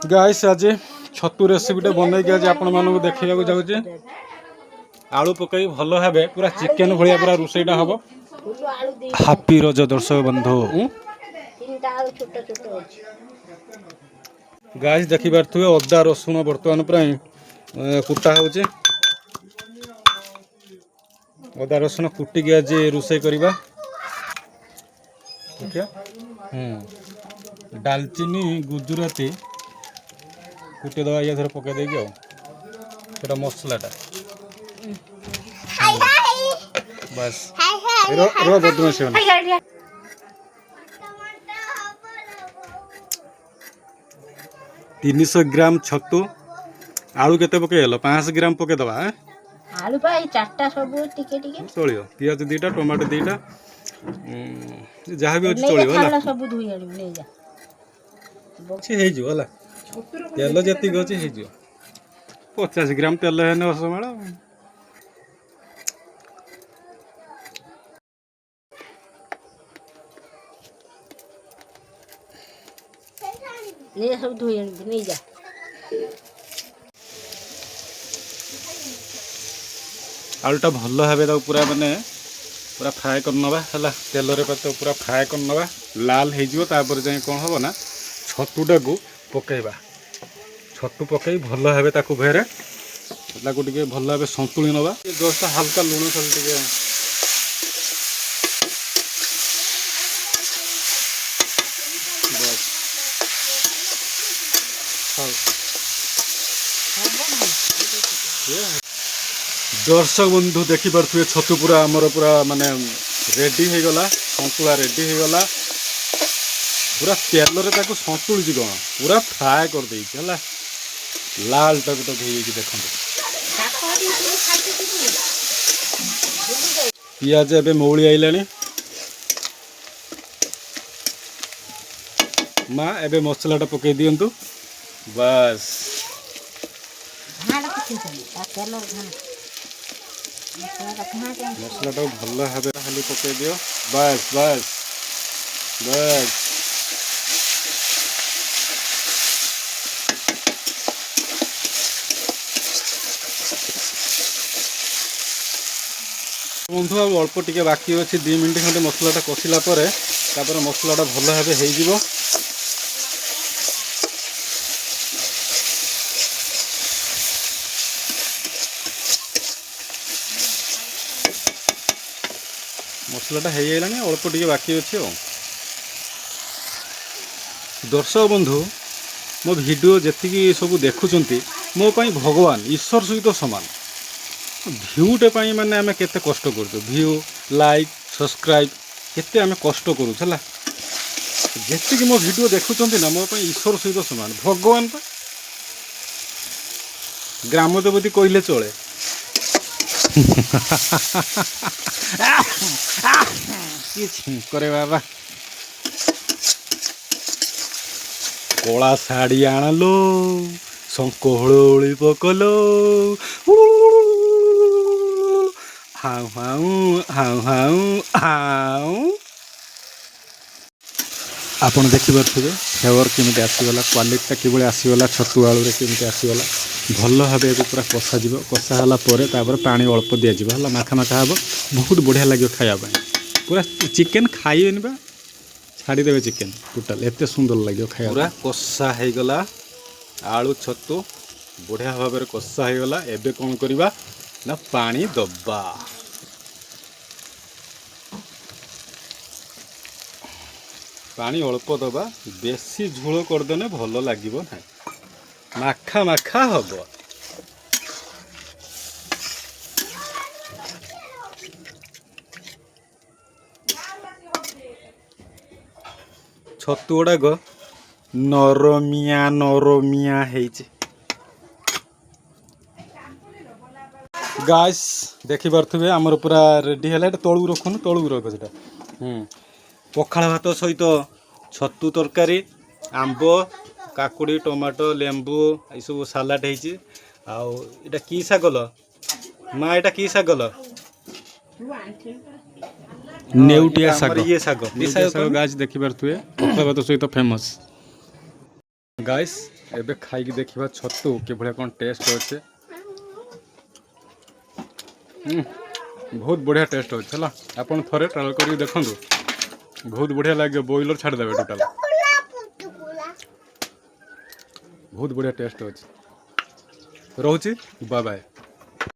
Guys आज छतु रेसिपीटे बनई आज आपण मानक देखा जाऊे आलू पकई भल भाव पूरा चिकेन भाया पूरा रोसईटा हम हापी रज दर्शक बंधु गाइस देखी पारे अदा रसुण बर्तमान प्राय कुटा हो अदा रसुण कुटिकी आज रोसई करवा डालचीनी गुजराती कुटे दवा या पकई देगी मसलाटा बस रो बदमाश 300 ग्राम छतु आलू केते पकईल 500 ग्राम पकई दवा आलू पाई चारटा सब टिके टिके चलियो पियाज दीटा टमाटो दीटा जहाँ भी अच्छी चलियो होला सब धुई आनी ले जा अच्छी हे जो होला तेल जति गछि हे जो 50 ग्राम तेल हेने असमाळ ले सब धुई आनी नहीं जा आलूटा भल भाव पूरा माने पूरा फ्राए करनवा है तेल तो पूरा फ्राए करनवा लाल होपर जाए कौन हम ना छतुटा को पकईवा छतु पकई भल भाव ताकू भेरे टे भल भाव संतुली नवा जस्ट हल्का लुण खाली टे दर्शक बंधु देखी पारे छतु पूरा आमर पूरा माने रेडी हो गला संतुला रेडी हो गला पूरा तेल रे ताको संतुली कौन पूरा फ्राए कर दे लाल टक टक हो देख पियाज एबे मौली आइलानी माँ एबे मसलाटा पकई दिंतु बस मसलाटा भल भाव खाली पकई दियो बस बस बस बंधु अल्प टिके बाकी अच्छी 2 मिनट खंडे मसलाटा कषिला मसलाटा भल भाव हो मसलाटा हो गलानी अल्प टिके बाकी अच्छे दर्शक बंधु मो वीडियो जी सब देखुंट मोपाई भगवान ईश्वर सहित सामान भ्यूटे पाई माने आमे केते कष्ट करछो व्यू लाइक सब्सक्राइब केते आमे कष्ट करूछला जेति कि मो वीडियो देखुचंती ना मो पाई ईश्वर सहित समान भगवान पा ग्राम देवती कहले चले करे बाबा कला शाड़ी आणलो शंकोहड़ी पकलो how how how how how आपन देखि पारे फ्लेवर केमी आसीगला क्वालिटीटा किभली आसीगला छतु आलू रे केमी आसीगला भल भाव पूरा कषा जीव कषा होला परे तापर पानी अल्प दिया जीव हला माखा माखा हम बहुत बढ़िया लगे खाया पूरा चिकेन खाइबेनि बा छाड़ीदेवे चिकेन टोटाल एत सुंदर लगे खाया पूरा कषा हो गला आलू छतु बढ़िया भाव में कषा हो गला एबे कौन करवा ना पानी दबा पानी अल्प दबा बेसी झोल करदेने भल लगे ना माखा माखा हम छतु गुड़ाक नरमिया नरमिया गाइस देखी पारे आमर पूरा रेडी है तलू रखुन तलू रख से पखाड़ भात सहित छतु तरकारी आंब काकुड़ी टमाटो लेंबू ये सब सालाड होती आटा कि शागल माँ यहाँ कि शागल नेउटिया शाग ये शाग गाछ देखी पारे पखाड़ भात सहित फेमस। गाइस एबे खाई देखिबा छतु के भले कोन टेस्ट होचे। बहुत बढ़िया टेस्ट होचे हला आपण थरे ट्रायल करी देखंदु बहुत बढ़िया लागे बॉयलर छाड़ देबे टोटल बहुत बढ़िया टेस्ट होचे। रहूची बाय बाय।